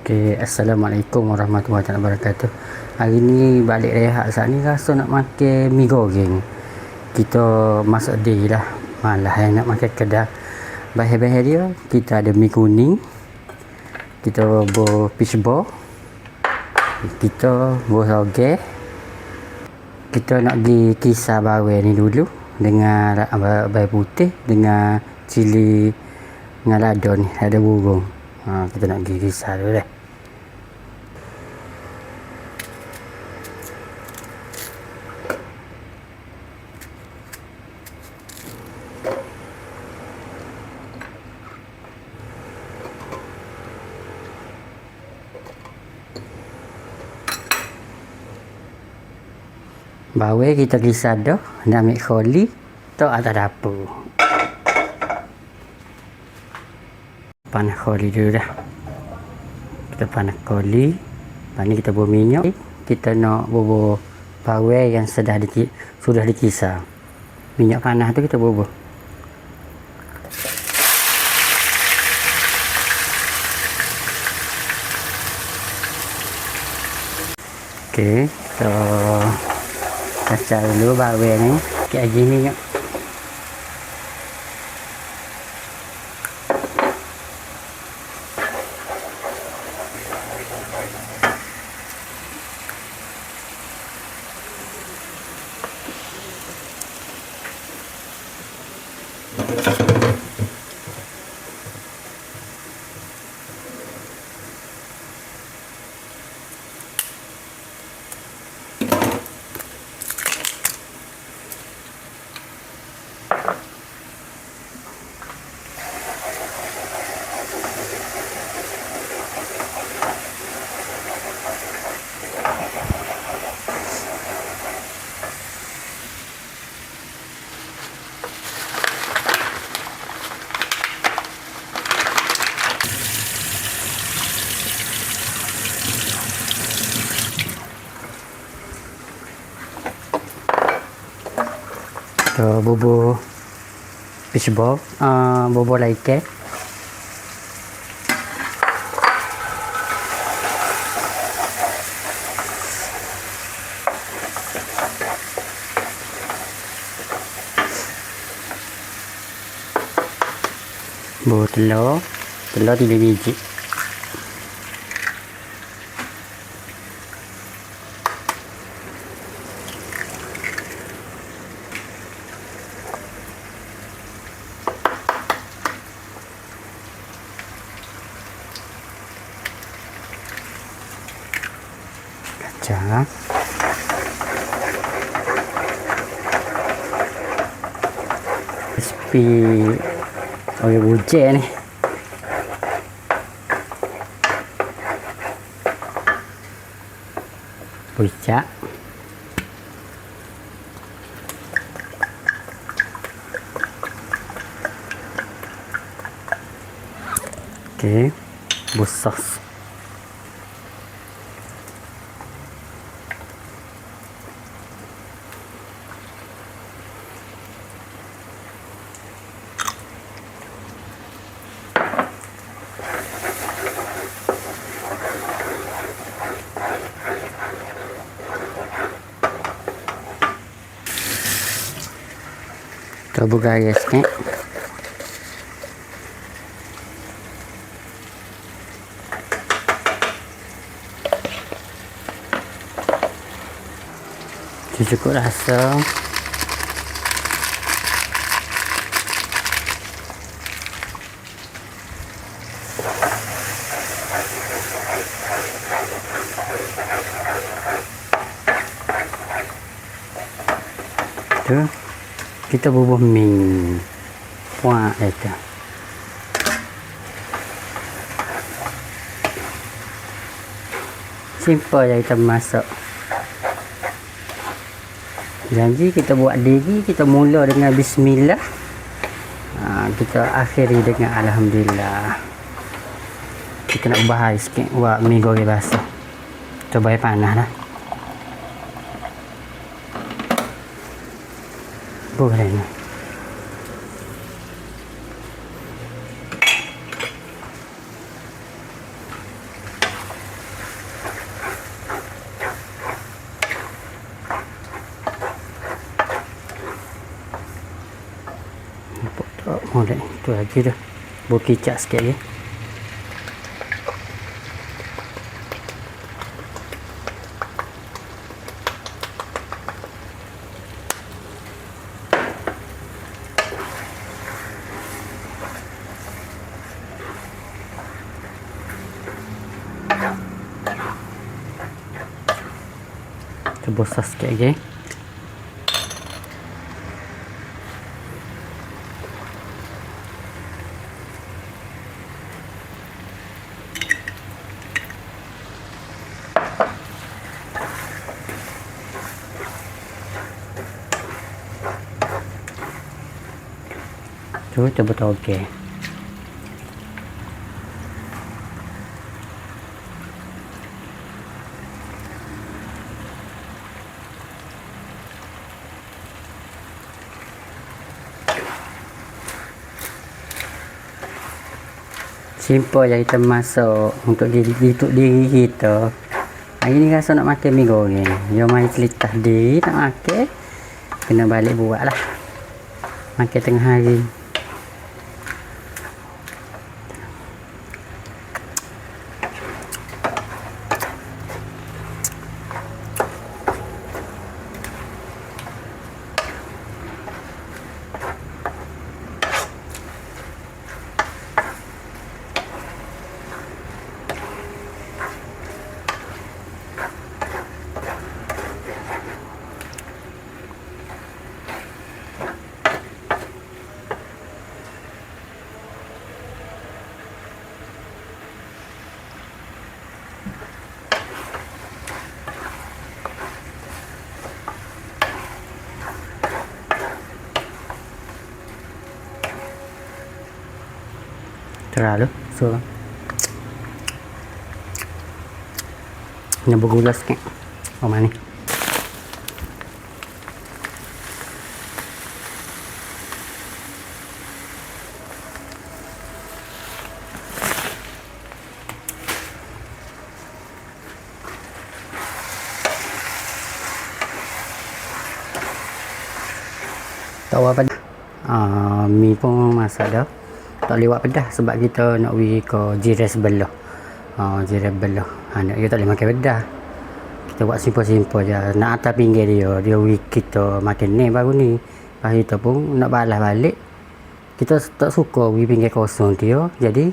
Okay, Assalamualaikum warahmatullahi wabarakatuh. Hari ni balik rehat saat ni rasa nak makan mi goreng. Kita masak day lah. Malah nak makan kedai. Bahan-bahan dia, kita ada mi kuning. Kita buat fish ball. Kita buat roge. Kita nak pergi kisar bawang ni dulu dengan bawang putih dengan cili dengan lada ni, ada burung. Kita nak pergi kisar dulu dah. Bawang kita kisar dah, nak ambil kholi, tok atas dapur. Panas kholi dulu dah. Kita panas kholi. Lepas ni kita buat minyak. Kita nak bubur bawang yang sudah dikisar. Minyak panas tu kita bubur. Okey, kita kacau dulu bawang ni. Sikit lagi minyak. Kita bubur fish ball, bubur laikan. Bubur telur 3 biji. Kacang. Resipi orang bujang ni. Pucak. Okey, busos. Kita buka gasnya. Cukup rasa. Tu kita bubur mi puak itu. Simple je kita masak. Janji kita buat diri, kita mula dengan bismillah. Kita akhiri dengan alhamdulillah. Kita nak ubah sikit buat mi goreng basah. Coba panas lah. Boleh ni. Molek tu lagi dah. Bau kicap sikit lagi. Besar sikit lagi. Tu coba tahu okey. Simple je kita masak untuk diri kita. Hari ni rasa nak makan mi goreng. Jom mari celitah diri nak makan. Kena balik buat lah. Makan tengah hari. Terlalu so nyambung gula sikit. Oh mana ni tahu apa dah. Mi pun masak dah. Tak lewat pedas sebab kita nak pergi ke jiran sebelah. Jiran belah. Anak kita tak boleh makan pedas. Kita buat simple-simple je. Nak atas pinggir dia pergi kita makan ni baru ni. Lepas kita pun nak balas balik. Kita tak suka pergi pinggir kosong dia. Jadi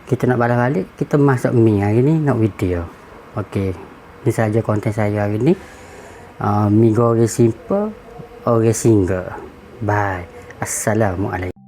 kita nak balas balik, kita masak mi hari ni nak video. Okey. Ini saja konten saya hari ni. Mi goreng simple, orang single. Bye. Assalamualaikum.